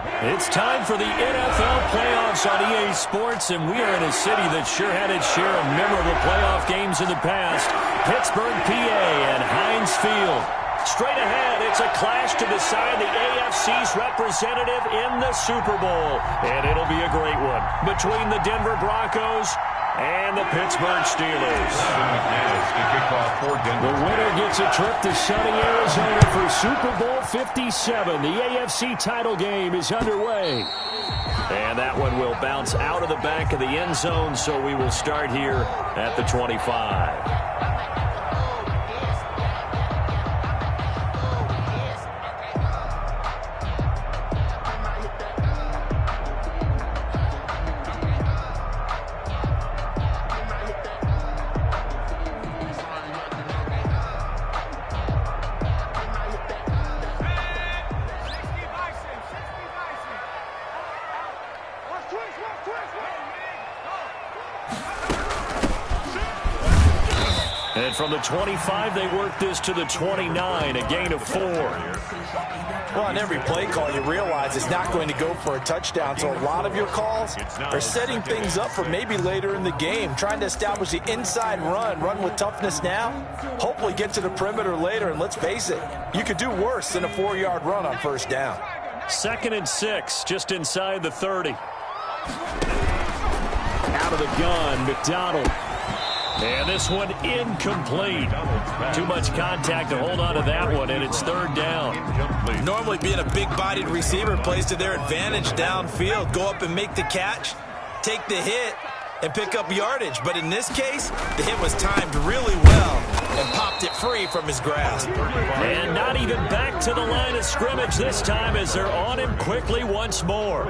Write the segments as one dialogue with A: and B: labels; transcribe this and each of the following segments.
A: It's time for the NFL playoffs on EA Sports, and we are in a city that sure had its share of memorable playoff games in the past. Pittsburgh, PA, and Heinz Field. Straight ahead, it's a clash to decide the AFC's representative in the Super Bowl. And it'll be a great one between the Denver Broncos and the Pittsburgh Steelers. The winner gets a trip to sunny Arizona for Super Bowl 57. The AFC title game is underway. And that one will bounce out of the back of the end zone, so we will start here at the 25. And from the 25, they work this to the 29, a gain of 4.
B: Well, on every play call, you realize it's not going to go for a touchdown. So a lot of your calls are setting things up for maybe later in the game, trying to establish the inside run with toughness now, hopefully get to the perimeter later. And let's face it, you could do worse than a 4-yard run on first down.
A: 2nd and 6, just inside the 30. Out of the gun, McDonald. And this one incomplete. Too much contact to hold on to that one, and it's 3rd down.
B: Normally being a big-bodied receiver plays to their advantage downfield. Go up and make the catch, take the hit, and pick up yardage. But in this case, the hit was timed really well and popped it free from his grasp.
A: And not even back to the line of scrimmage this time as they're on him quickly once more.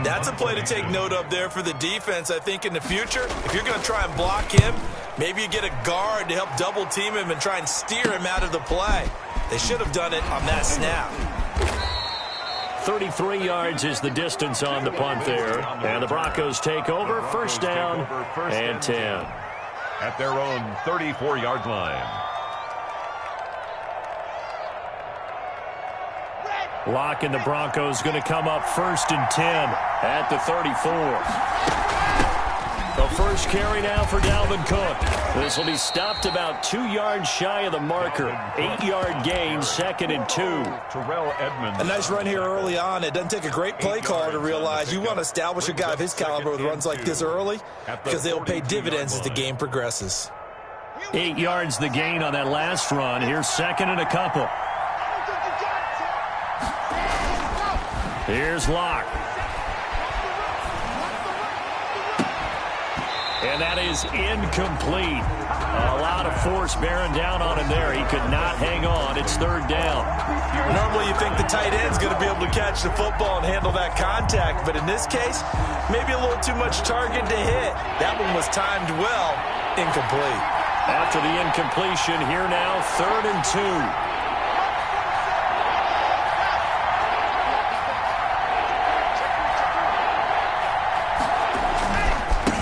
B: That's a play to take note of there for the defense. I think in the future, if you're going to try and block him, maybe you get a guard to help double team him and try and steer him out of the play. They should have done it on that snap.
A: 33 yards is the distance on the punt there. And the Broncos take over, 1st down and 10.
C: At their own 34-yard line.
A: Locke and the Broncos going to come up 1st and 10 at the 34. The first carry now for Dalvin Cook. This will be stopped about 2 yards shy of the marker. 8-yard gain, 2nd and 2.
C: Terrell Edmonds.
B: A nice run here early on. It doesn't take a great play caller to realize you want to establish a guy of his caliber with runs like this early because they'll pay dividends as the game progresses.
A: 8 yards the gain on that last run. Here's 2nd and a couple. Here's Locke. And that is incomplete. A lot of force bearing down on him there. He could not hang on. It's 3rd down.
B: Normally you think the tight end's going to be able to catch the football and handle that contact. But in this case, maybe a little too much target to hit. That one was timed well. Incomplete.
A: After the incompletion, here now, 3rd and 2.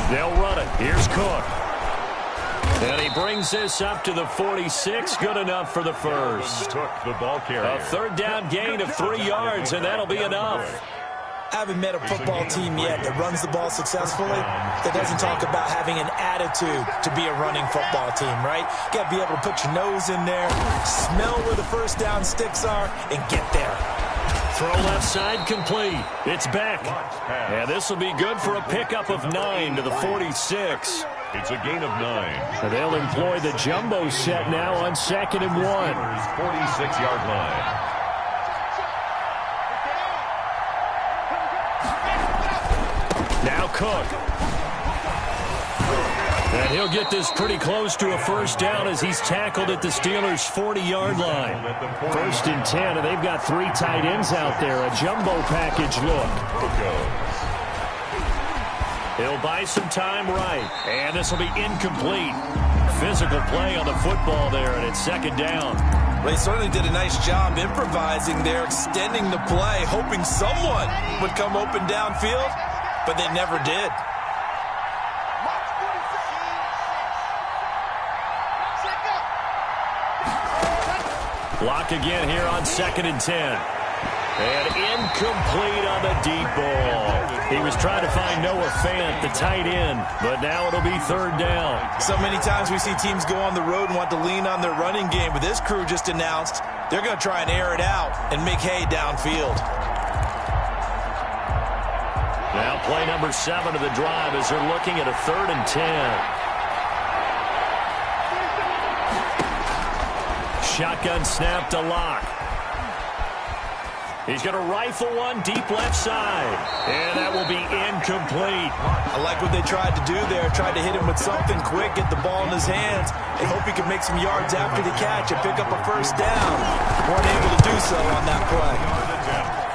A: They'll run it. Here's Cook. And he brings this up to the 46. Good enough for the first.
C: Took the ball carrier.
A: A 3rd down gain of 3 yards, and that'll be enough.
B: I haven't met a football team yet that runs the ball successfully that doesn't talk about having an attitude to be a running football team, right? You got to be able to put your nose in there, smell where the first down sticks are, and get there.
A: Throw left side complete. It's back. And this will be good for a pickup of 9 to the 46.
C: It's a gain of 9.
A: And they'll employ the jumbo set now on 2nd and 1.
C: 46-yard line.
A: Now Cook. And he'll get this pretty close to a first down as he's tackled at the Steelers' 40-yard line. 1st and 10, and they've got 3 tight ends out there. A jumbo package look. He'll buy some time right, and this will be incomplete. Physical play on the football there, and it's 2nd down.
B: Well, he certainly did a nice job improvising there, extending the play, hoping someone would come open downfield, but they never did.
A: Block again here on 2nd and 10. And incomplete on the deep ball. He was trying to find Noah Fant, the tight end, but now it'll be third down.
B: So many times we see teams go on the road and want to lean on their running game, but this crew just announced they're going to try and air it out and make hay downfield.
A: Now play number 7 of the drive as they're looking at a 3rd and 10. Shotgun snap to Locke. He's going to rifle one deep left side. And that will be incomplete.
B: I like what they tried to do there. Tried to hit him with something quick, get the ball in his hands, and hope he could make some yards after the catch and pick up a first down. Weren't able to do so on that play.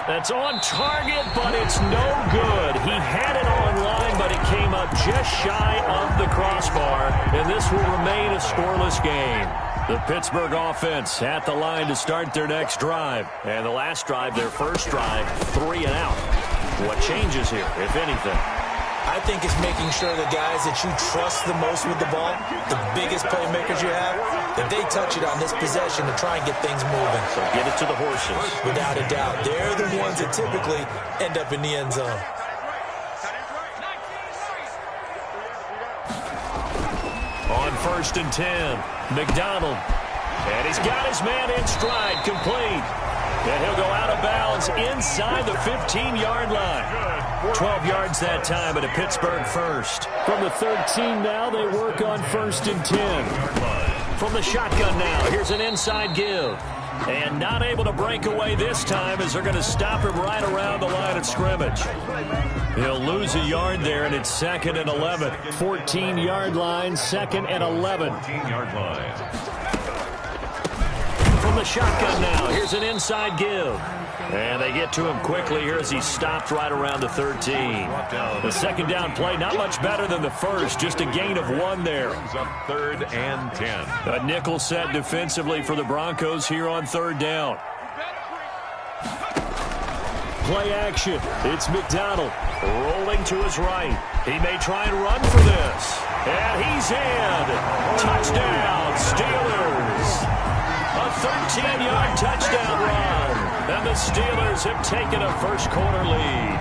A: That's on target, but it's no good. He had it on line, but it came up just shy of the crossbar. And this will remain a scoreless game. The Pittsburgh offense at the line to start their next drive. And the last drive, their first drive, 3 and out. What changes here, if anything?
B: I think it's making sure the guys that you trust the most with the ball, the biggest playmakers you have, that they touch it on this possession to try and get things moving.
A: So get it to the horses.
B: Without a doubt. They're the ones that typically end up in the end zone.
A: On 1st and 10, McDonald. And he's got his man in stride, complete. And he'll go out of bounds inside the 15-yard line. 12 yards that time at a Pittsburgh first. From the 13 now, they work on 1st and 10. From the shotgun now, here's an inside give. And not able to break away this time as they're going to stop him right around the line of scrimmage. He'll lose a yard there, and it's 2nd and 11. 14-yard line, 2nd and 11.
C: 14-yard line.
A: From the shotgun now, here's an inside give. And they get to him quickly here as he's stopped right around the 13. The second down play, not much better than the first, just a gain of 1 there.
C: Up 3rd and 10.
A: A nickel set defensively for the Broncos here on 3rd down. Play action. It's McDonald rolling to his right. He may try and run for this. And he's in. Touchdown, Steelers. A 13-yard touchdown run. And the Steelers have taken a first-quarter lead.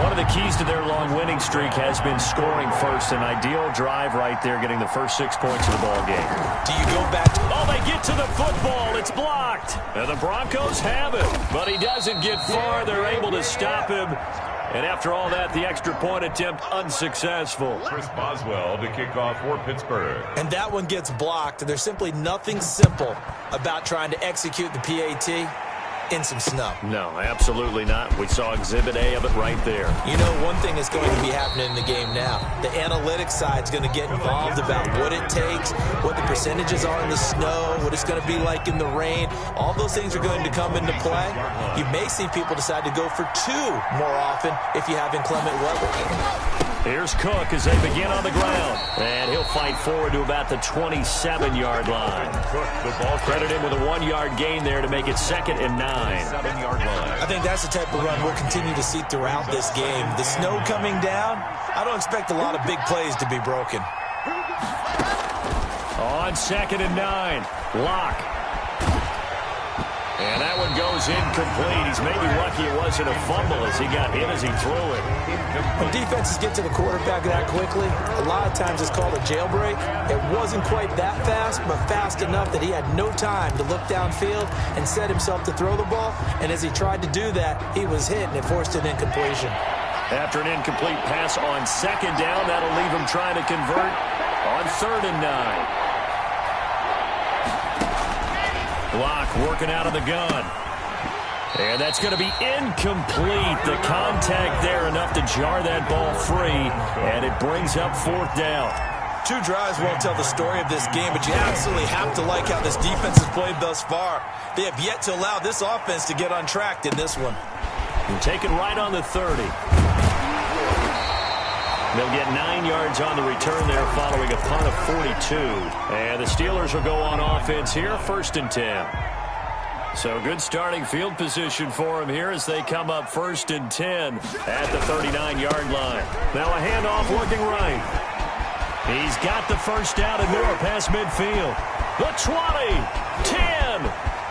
A: One of the keys to their long winning streak has been scoring first. An ideal drive right there, getting the first 6 points of the ball game.
B: Do you go back to...
A: Oh, they get to the football. It's blocked. And the Broncos have it. But he doesn't get far. They're able to stop him. And after all that, the extra point attempt unsuccessful.
C: Chris Boswell to kick off for Pittsburgh.
B: And that one gets blocked. There's simply nothing simple about trying to execute the PAT in some snow.
A: No, absolutely not. We saw Exhibit A of it right there.
B: You know, one thing that's going to be happening in the game now, the analytics side is going to get involved about what it takes, what the percentages are in the snow, what it's going to be like in the rain. All those things are going to come into play. You may see people decide to go for 2 more often if you have inclement weather.
A: Here's Cook as they begin on the ground. And he'll fight forward to about the 27-yard line.
C: Cook, the ball
A: Credit him with a 1-yard gain there to make it 2nd and 9.
C: 7-yard line.
B: I think that's the type of run we'll continue to see throughout this game. The snow coming down, I don't expect a lot of big plays to be broken.
A: On 2nd and 9, Locke. And that one goes incomplete. He's maybe lucky it wasn't a fumble as he got hit as he threw it.
B: When defenses get to the quarterback that quickly, a lot of times it's called a jailbreak. It wasn't quite that fast, but fast enough that he had no time to look downfield and set himself to throw the ball. And as he tried to do that, he was hit, and it forced an incompletion.
A: After an incomplete pass on 2nd down, that'll leave him trying to convert on 3rd and 9. Locke working out of the gun. And that's going to be incomplete. The contact there enough to jar that ball free. And it brings up 4th down.
B: 2 drives won't tell the story of this game, but you absolutely have to like how this defense has played thus far. They have yet to allow this offense to get untracked in this one.
A: And take it right on the 30. They'll get 9 yards on the return there following a punt of 42. And the Steelers will go on offense here, 1st and 10. So good starting field position for them here as they come up 1st and 10 at the 39-yard line. Now a handoff looking right. He's got the first down and more past midfield. The 20, 10,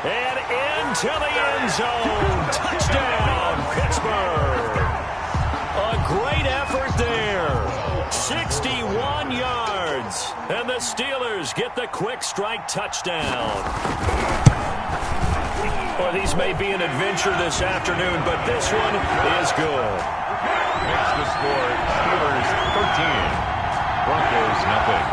A: And into the end zone. Touchdown, Pittsburgh. A great effort there. 61 yards. And the Steelers get the quick strike touchdown. Well, these may be an adventure this afternoon, but this one is good.
C: Makes the score Steelers 13, Broncos nothing.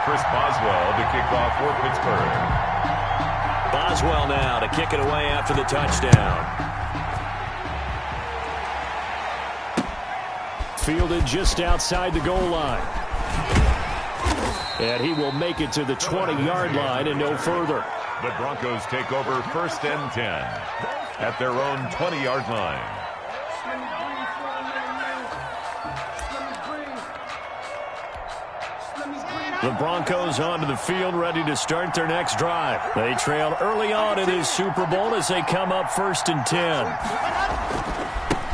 C: Chris Boswell to kick off for Pittsburgh.
A: Boswell now to kick it away after the touchdown. Fielded just outside the goal line. And he will make it to the 20-yard line and no further.
C: The Broncos take over 1st and 10 at their own 20-yard line.
A: The Broncos onto the field, ready to start their next drive. They trail early on in this Super Bowl as they come up 1st and 10.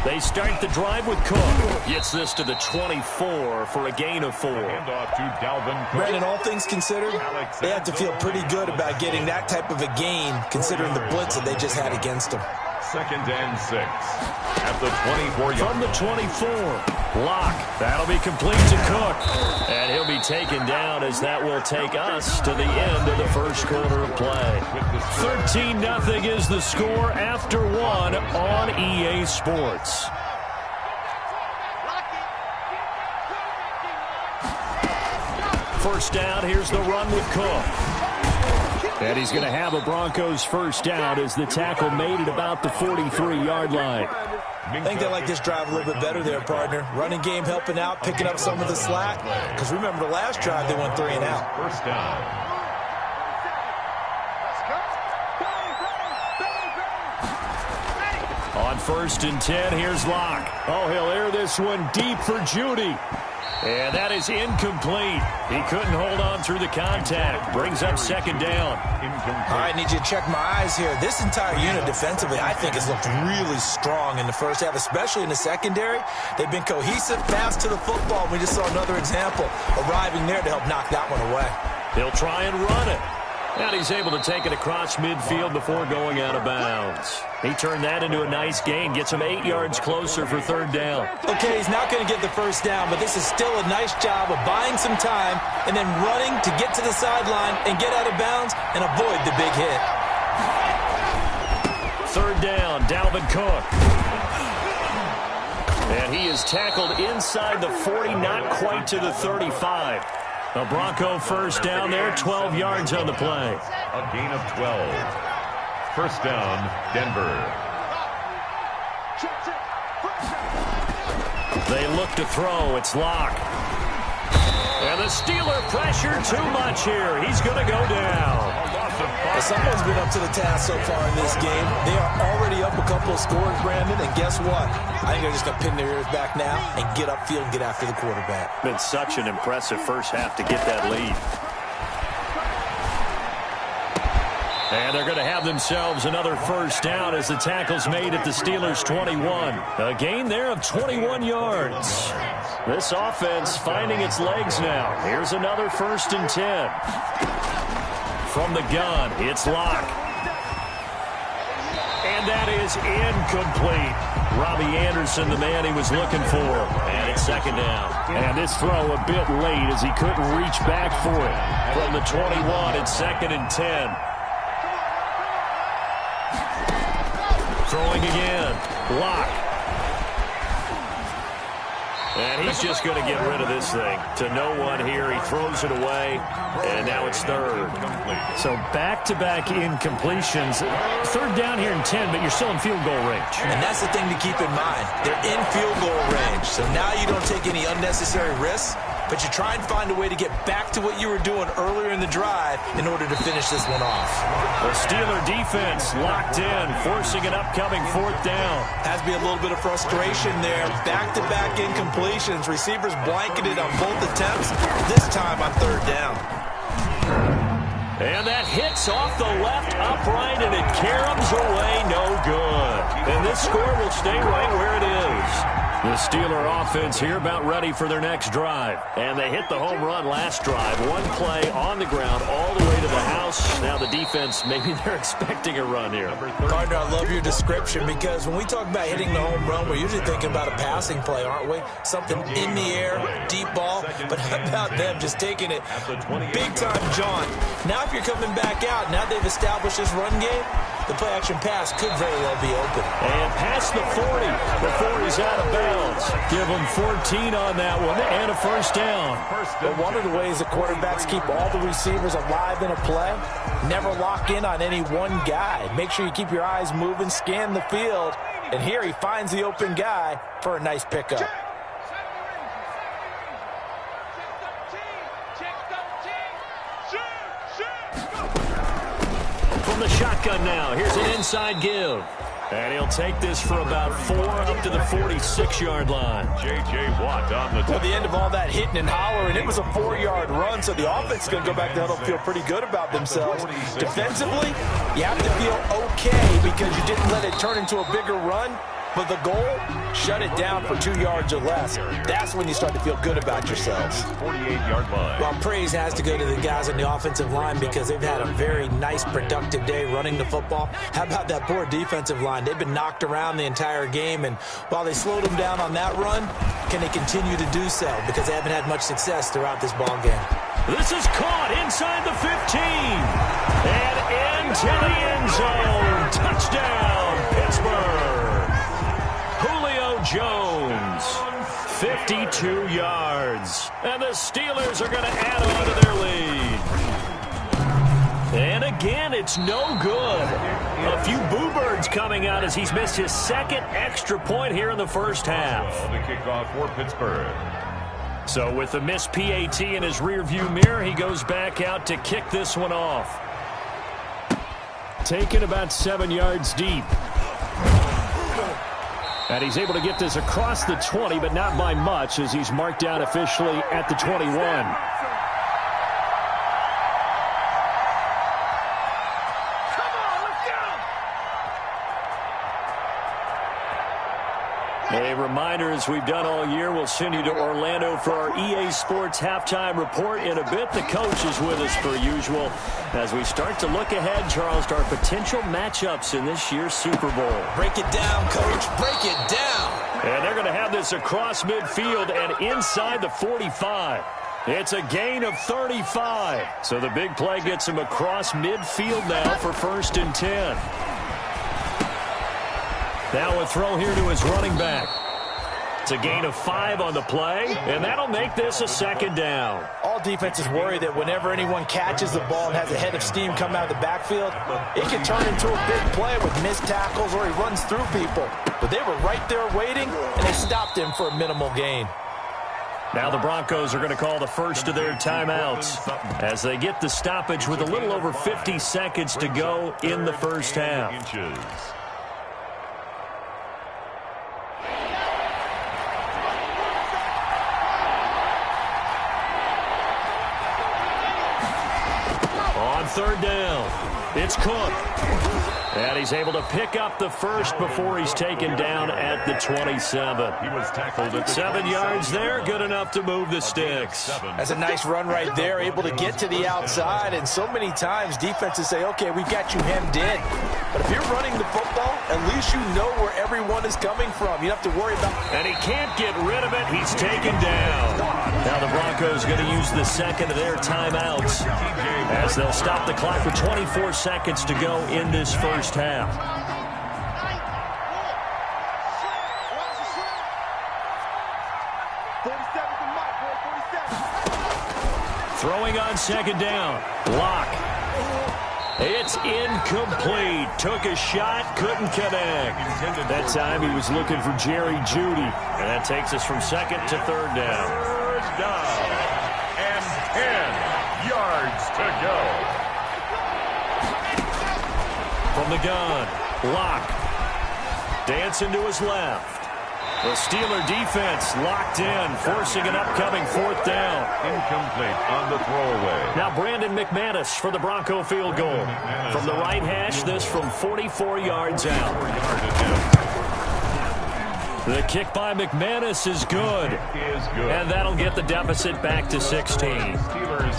A: They start the drive with Cook. Gets this to the 24 for a gain of 4.
C: Handoff to Dalvin Cook.
B: Brandon, all things considered, they have to feel pretty good about getting that type of a gain, considering the blitz that they just had against them.
C: 2nd and 6 at the 24-yard line.
A: From the 24, Locke. That'll be complete to Cook. And he'll be taken down as that will take us to the end of the first quarter of play. 13-0 is the score after 1 on EA Sports. First down, here's the run with Cook. And he's going to have a Broncos first down as the tackle made it about the 43-yard line.
B: I think they like this drive a little bit better there, partner. Running game helping out, picking up some of the slack. Because remember the last drive, they went 3 and out.
C: First down.
A: On 1st and 10, here's Locke. Oh, he'll air this one deep for Judy. And that is incomplete. He couldn't hold on through the contact. Brings up 2nd down.
B: All right, need you to check my eyes here. This entire unit defensively, I think, has looked really strong in the first half, especially in the secondary. They've been cohesive, fast to the football. We just saw another example arriving there to help knock that one away.
A: He'll try and run it. And he's able to take it across midfield before going out of bounds. He turned that into a nice gain, gets him 8 yards closer for 3rd down.
B: Okay, he's not going to get the first down, but this is still a nice job of buying some time and then running to get to the sideline and get out of bounds and avoid the big hit.
A: 3rd down, Dalvin Cook. And he is tackled inside the 40, not quite to the 35. A Bronco first down there, 12 yards on the play.
C: A gain of 12. First down, Denver.
A: They look to throw. It's Locke. And the Steeler pressure too much here. He's going to go down.
B: Someone's been up to the task so far in this game. They are already up a couple of scores, Brandon, and guess what? I think they're just going to pin their ears back now and get upfield and get after the quarterback.
A: Been such an impressive first half to get that lead. And they're going to have themselves another first down as the tackle's made at the Steelers' 21. A gain there of 21 yards. This offense finding its legs now. Here's another 1st and 10. From the gun, it's Locke. And that is incomplete. Robbie Anderson, the man he was looking for. And it's 2nd down. And this throw a bit late as he couldn't reach back for it. From the 21, it's 2nd and 10. Throwing again. Locke. And he's just going to get rid of this thing. To no one here. He throws it away. And now it's 3rd. So back-to-back incompletions. 3rd down here in 10, but you're still in field goal range.
B: And that's the thing to keep in mind. They're in field goal range. So now you don't take any unnecessary risks, but you try and find a way to get back to what you were doing earlier in the drive in order to finish this one off.
A: The Steeler defense locked in, forcing an upcoming 4th down.
B: Has to be a little bit of frustration there. Back-to-back incompletions. Receivers blanketed on both attempts, this time on 3rd down.
A: And that hits off the left upright, and it caroms away no good. And this score will stay right where it is. The Steeler offense here about ready for their next drive. And they hit the home run last drive. One play on the ground all the way to the house. Now the defense, maybe they're expecting a run here.
B: Partner, I love your description because when we talk about hitting the home run, we're usually thinking about a passing play, aren't we? Something in the air, deep ball. But how about them just taking it big-time jaunt? Now if you're coming back out, now they've established this run game, the play-action pass could very well be open.
A: And past the 40 before he's out of bounds. Give him 14 on that one and a first down.
B: But one of the ways the quarterbacks keep all the receivers alive in a play, never lock in on any one guy. Make sure you keep your eyes moving, scan the field. And here he finds the open guy for a nice pickup.
A: From the shotgun now, here's an inside give. And he'll take this for about 4 up to the 46-yard line.
C: J.J. Watt on the
B: Well, the end of all that hitting and hollering, it was a 4-yard run, so the offense is going to go back there and feel pretty good about themselves. Defensively, you have to feel okay because you didn't let it turn into a bigger run. But the goal, shut it down for 2 yards or less. That's when you start to feel good about yourselves.
C: 48-yard line.
B: Well, praise has to go to the guys on the offensive line because they've had a very nice, productive day running the football. How about that poor defensive line? They've been knocked around the entire game, and while they slowed them down on that run, can they continue to do so? Because they haven't had much success throughout this ball game.
A: This is caught inside the 15. And into the end zone. Touchdown, Pittsburgh. Julio Jones, 52 yards. And the Steelers are going to add on to their lead. And again, it's no good. A few boo birds coming out as he's missed his second extra point here in the first half.
C: The kickoff for Pittsburgh.
A: So with the missed PAT in his rearview mirror, he goes back out to kick this one off. Taken about 7 yards deep. And he's able to get this across the 20, but not by much as he's marked down officially at the 21. A reminder, as we've done all year, we'll send you to Orlando for our EA Sports halftime report in a bit. The coach is with us per usual as we start to look ahead, Charles, to our potential matchups in this year's Super Bowl.
B: Break it down, Coach. Break it down.
A: And they're going to have this across midfield and inside the 45. It's a gain of 35. So the big play gets him across midfield now for 1st and 10. Now a throw here to his running back. It's a gain of 5 on the play, and that'll make this a 2nd down.
B: All defenses worry that whenever anyone catches the ball and has a head of steam come out of the backfield, it can turn into a big play with missed tackles or he runs through people. But they were right there waiting, and they stopped him for a minimal gain.
A: Now the Broncos are going to call the first of their timeouts as they get the stoppage with a little over 50 seconds to go in the first half. On 3rd down, it's Cook. And he's able to pick up the first before he's taken down at the 27.
C: He was tackled at the
A: 7 yards there, good enough to move the sticks.
B: That's a nice run right there, able to get to the outside. And so many times defenses say, okay, we've got you hemmed in. But if you're running the football, at least you know where everyone is coming from. You don't have to worry about...
A: And he can't get rid of it. He's taken down. Now the Broncos going to use the second of their timeouts as they'll stop the clock with 24 seconds to go in this first half. Throwing on 2nd down. Lock. It's incomplete. Took a shot, couldn't connect. That time he was looking for Jerry Jeudy. And that takes us from 2nd to 3rd down.
C: 3rd down and 10 yards to go.
A: From the gun, Lock. Dancing to his left. The Steeler defense locked in, forcing an upcoming 4th down.
C: Incomplete on the throwaway.
A: Now Brandon McManus for the Bronco field goal. From the right hash, this from 44 yards out. The kick by McManus is good. And that'll get the deficit back to 16.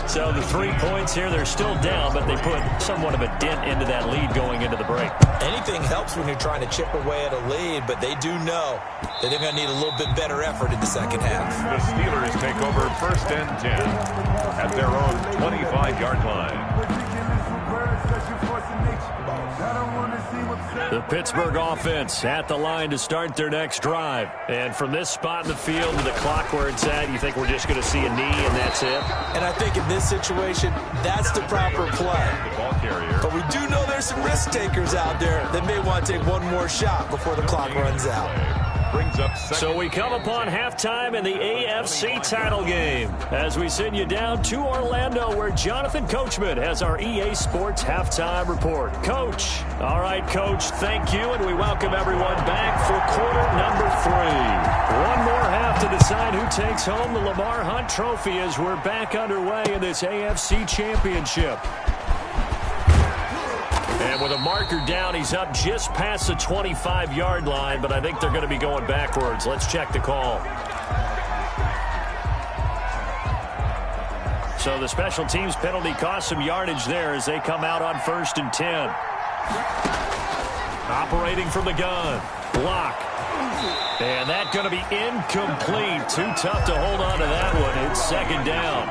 A: So the 3 points here, they're still down, but they put somewhat of a dent into that lead going into the break.
B: Anything helps when you're trying to chip away at a lead, but they do know that they're going to need a little bit better effort in the second half.
C: The Steelers take over 1st and 10 at their own 25-yard line.
A: The Pittsburgh offense at the line to start their next drive. And from this spot in the field to the clock where it's at, you think we're just going to see a knee and that's it?
B: And I think in this situation, that's the proper play.
C: The ball carrier.
B: But we do know there's some risk takers out there that may want to take one more shot before the clock runs out.
C: Brings up second.
A: So we come upon halftime in the AFC title game as we send you down to Orlando where Jonathan Coachman has our EA Sports halftime report. Coach. All right, Coach, thank you, and we welcome everyone back for quarter number 3. One more half to decide who takes home the Lamar Hunt Trophy as we're back underway in this AFC Championship. And with a marker down, he's up just past the 25-yard line, but I think they're going to be going backwards. Let's check the call. So the special teams penalty cost some yardage there as they come out on 1st and 10. Operating from the gun. Block. And that's going to be incomplete. Too tough to hold on to that one. It's 2nd down.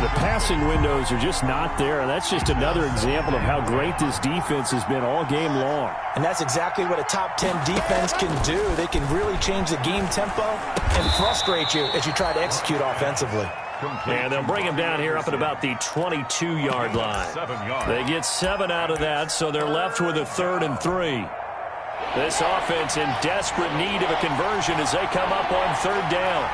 A: The passing windows are just not there. And that's just another example of how great this defense has been all game long.
B: And that's exactly what a top 10 defense can do. They can really change the game tempo and frustrate you as you try to execute offensively.
A: And they'll bring him down here up at about the 22-yard line. They get 7 out of that, so they're left with a 3rd and 3. This offense in desperate need of a conversion as they come up on 3rd down.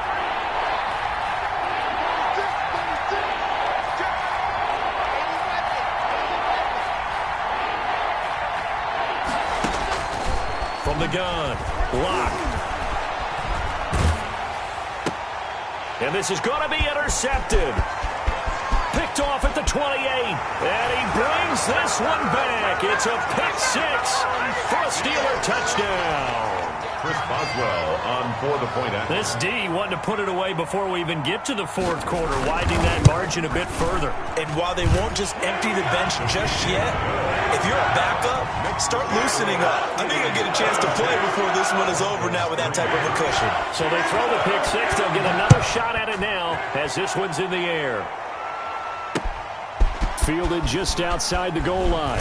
A: From the gun, Lock. And this is going to be intercepted. Picked off at the 28. And he brings this one back. It's a pick 6 for a Steeler touchdown.
C: Chris Boswell on for the point after.
A: This D wanted to put it away before we even get to the 4th quarter, widening that margin a bit further.
B: And while they won't just empty the bench just yet, if you're a backup, start loosening up. I think you'll get a chance to play before this one is over now with that type of a cushion.
A: So they throw the pick 6. They'll get another shot at it now as this one's in the air. Fielded just outside the goal line.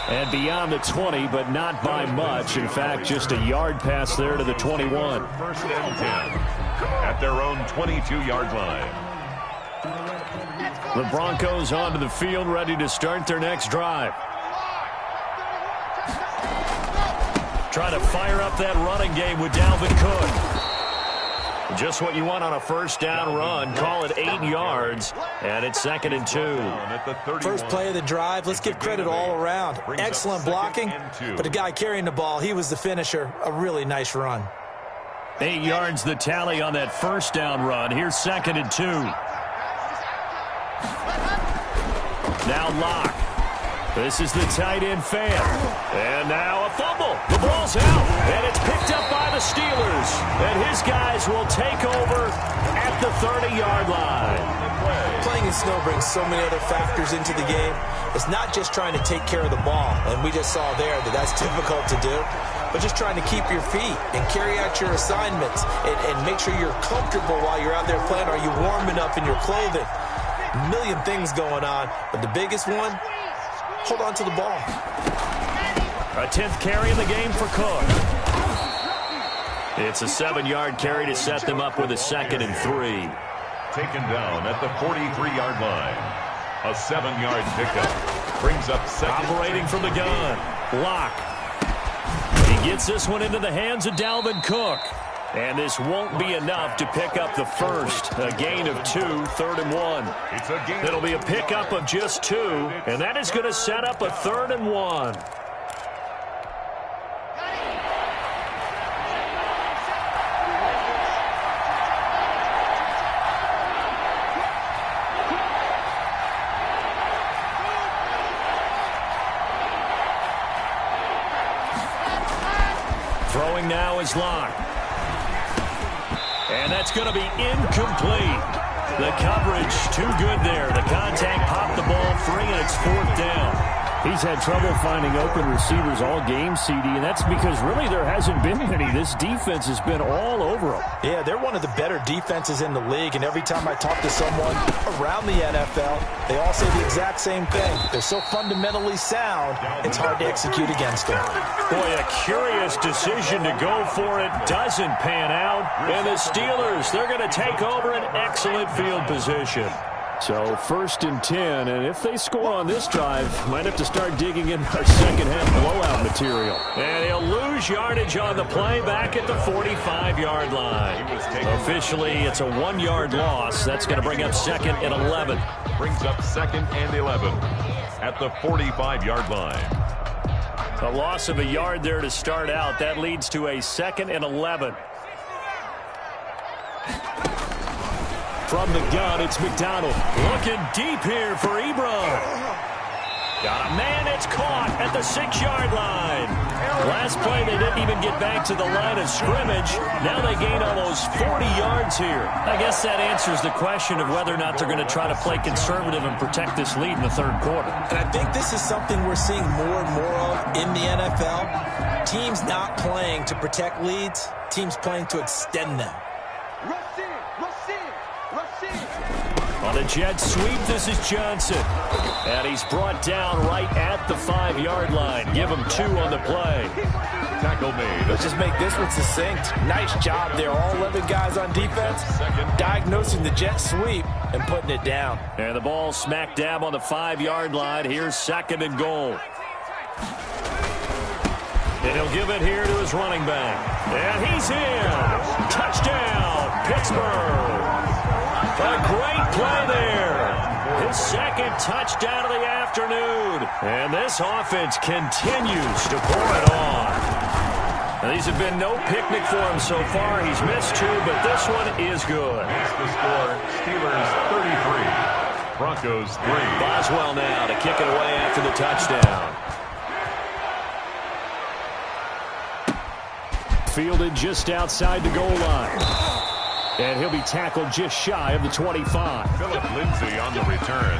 A: And beyond the 20, but not by much. In fact, just a yard pass there to the 21.
C: 1st and 10 at their own 22-yard line.
A: The Broncos onto the field, ready to start their next drive. Trying to fire up that running game with Dalvin Cook. Just what you want on a 1st down run. Call it 8 yards, and it's 2nd and 2.
B: First play of the drive. Let's give credit all around. Excellent blocking, but the guy carrying the ball, he was the finisher. A really nice run.
A: 8 yards the tally on that 1st down run. Here's 2nd and 2. Now Lock. This is the tight end fan. And now a fumble. The ball's out, and it's picked up by the Steelers. And his guys will take over at the 30-yard line.
B: Playing in snow brings so many other factors into the game. It's not just trying to take care of the ball, and we just saw there that that's difficult to do, but just trying to keep your feet and carry out your assignments and make sure you're comfortable while you're out there playing. Are you warm enough in your clothing? A million things going on, but the biggest one, hold on to the ball.
A: A 10th carry in the game for Cook. It's a 7-yard carry to set them up with a 2nd and 3.
C: Taken down at the 43-yard line. A 7-yard pickup. Brings up 2nd.
A: Operating from the gun. Lock. He gets this one into the hands of Dalvin Cook. And this won't be enough to pick up the first. A gain of 2, 3rd and 1. It'll be a pickup of just 2, and that is going to set up a 3rd and 1. Throwing now is Locke. And that's going to be incomplete. The coverage too good there. The contact popped the ball free, and it's 4th down.
D: He's had trouble finding open receivers all game, CD, and that's because really there hasn't been many. This defense has been all over them.
B: Yeah, they're one of the better defenses in the league, and every time I talk to someone around the NFL, they all say the exact same thing. They're so fundamentally sound, it's hard to execute against them.
A: Boy, a curious decision to go for it doesn't pan out. And the Steelers, they're going to take over an excellent field position.
D: So 1st and 10, and if they score on this drive, might have to start digging in our second-half blowout material.
A: And he'll lose yardage on the play back at the 45-yard line. Officially, it's a 1-yard loss. That's going to bring up 2nd and 11.
C: Brings up 2nd and 11 at the 45-yard line.
A: A loss of a yard there to start out. That leads to a 2nd and 11.
D: From the gun, it's McDonald.
A: Looking deep here for Ebron. Got a man, it's caught at the 6-yard line. Last play, they didn't even get back to the line of scrimmage. Now they gain almost 40 yards here. I guess that answers the question of whether or not they're going to try to play conservative and protect this lead in the 3rd quarter.
B: And I think this is something we're seeing more and more of in the NFL. Teams not playing to protect leads, teams playing to extend them.
A: On a jet sweep, this is Johnson. And he's brought down right at the 5-yard line. Give him 2 on the play.
C: Tackle made.
B: Let's just make this one succinct. Nice job there. All 11 guys on defense diagnosing the jet sweep and putting it down.
A: And the ball smack dab on the 5-yard line. Here's 2nd and goal. And he'll give it here to his running back. And he's in. Touchdown, Pittsburgh. A great play there. His 2nd touchdown of the afternoon. And this offense continues to pour it on. Now, these have been no picnic for him so far. He's missed 2, but this one is good.
C: That's the score. Steelers 33. Broncos 3.
A: Boswell now to kick it away after the touchdown.
D: Fielded just outside the goal line. And he'll be tackled just shy of the 25.
C: Philip Lindsay on the return.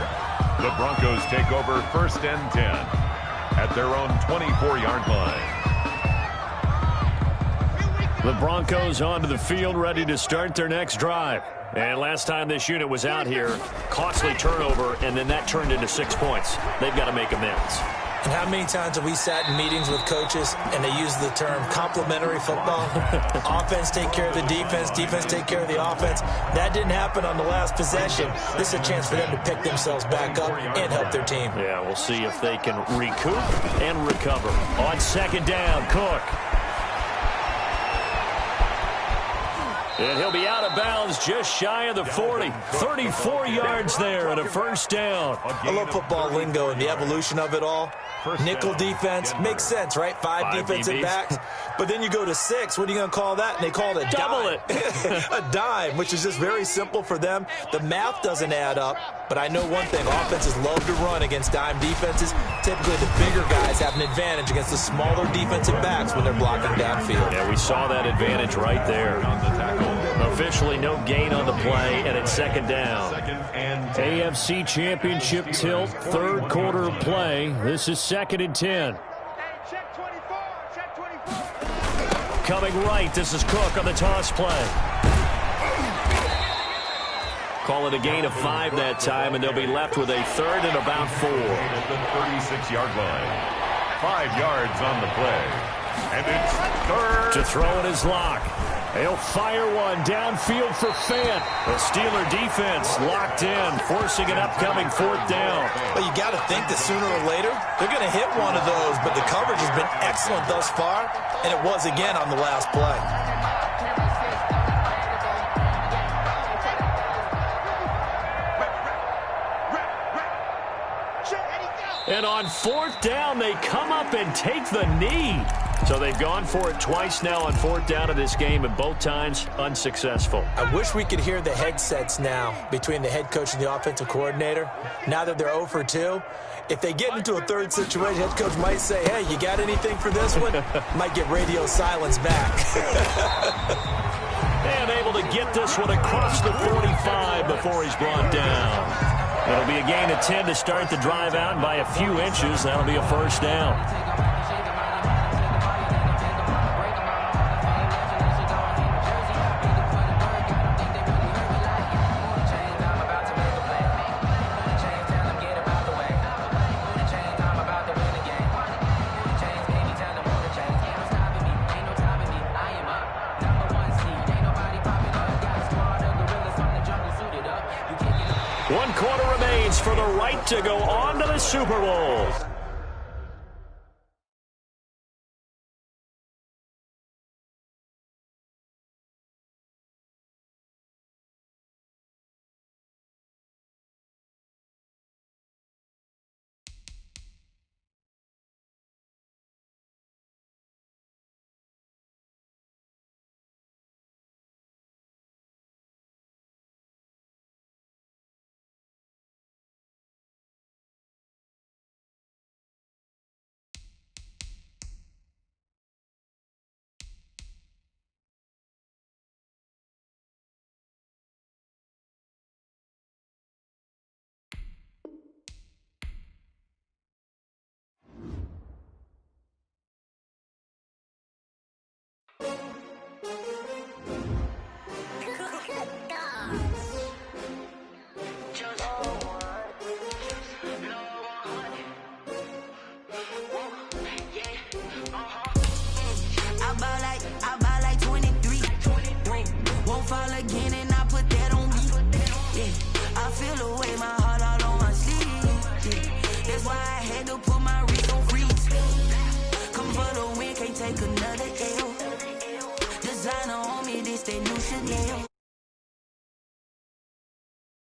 C: The Broncos take over 1st and 10 at their own 24-yard line.
A: The Broncos onto the field, ready to start their next drive. And last time this unit was out here, costly turnover, and then that turned into 6 points. They've got to make amends.
B: And how many times have we sat in meetings with coaches and they use the term complementary football? Offense take care of the defense, defense take care of the offense. That didn't happen on the last possession. This is a chance for them to pick themselves back up and help their team.
A: Yeah, we'll see if they can recoup and recover. On 2nd down, Cook. And he'll be out of bounds just shy of the 40. 34 yards there and a 1st down.
B: I love football lingo and the evolution of it all. Nickel defense makes sense, right? 5 defensive backs. But then you go to 6. What are you going to call that? And they call it a
A: double
B: dime. A dime, which is just very simple for them. The math doesn't add up. But I know one thing. Offenses love to run against dime defenses. Typically, the bigger guys have an advantage against the smaller defensive backs when they're blocking downfield.
A: Yeah, we saw that advantage right there.
C: On the tackle.
A: Officially no gain on the play, and it's 2nd down.
C: 2nd and 10.
D: AFC Championship tilt, 3rd quarter play. This is 2nd and 10.
A: Coming right, this is Cook on the toss play. Call it a gain of 5 that time, and they'll be left with a 3rd and about 4.
C: At the 36-yard line. 5 yards on the play. And it's 3rd.
A: To throw in his Lock. He'll fire one downfield for Fant. The Steeler defense locked in, forcing an upcoming 4th down.
B: Well, you got to think that sooner or later, they're going to hit one of those, but the coverage has been excellent thus far, and it was again on the last play.
A: And on 4th down, they come up and take the knee. So they've gone for it twice now on 4th down of this game, and both times unsuccessful.
B: I wish we could hear the headsets now between the head coach and the offensive coordinator. Now that they're 0 for 2, if they get into a third situation, head coach might say, hey, you got anything for this one? Might get radio silence back.
A: And able to get this one across the 45 before he's brought down. It'll be a gain of 10 to start the drive out, and by a few inches, that'll be a first down. One quarter remains for the right to go on to the Super Bowl.
E: Again, and I put that on me. Yeah, I feel the way, my heart all on my sleeve. Yeah, that's why I had to put my wrist on freeze. Come for the win, can't take another L. Designer on me, this that new Chanel.